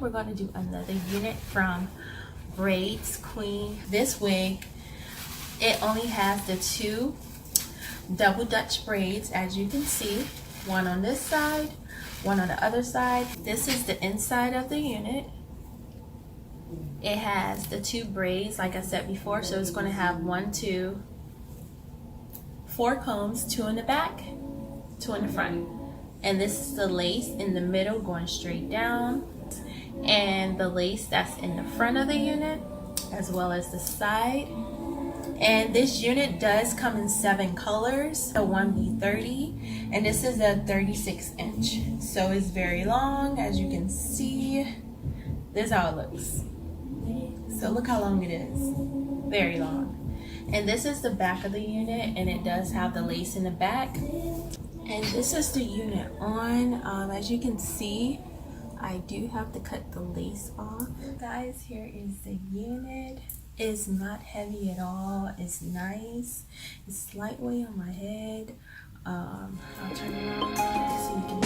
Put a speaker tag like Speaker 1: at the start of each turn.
Speaker 1: we're going to do another unit from Braids Queen. This wig, it only has the 2 double Dutch braids, as you can see, one on this side, one on the other side. This is the inside of the unit. It has the 2 braids, like I said before, so it's going to have 1, 2, 4 combs, 2 in the back, 2 in the front. And this is the lace in the middle going straight down, and the lace that's in the front of the unit as well as the side. And this unit does come in 7 colors, a 1B30, and this is a 36 inch, so it's very long. As you can see, this is how it looks. So look how long it is, very long. And this is the back of the unit, and it does have the lace in the back. And this is the unit on. As you can see, I do have to cut the lace off. Guys, here is the unit. It's not heavy at all. It's nice. It's lightweight on my head. I'll turn it around so you can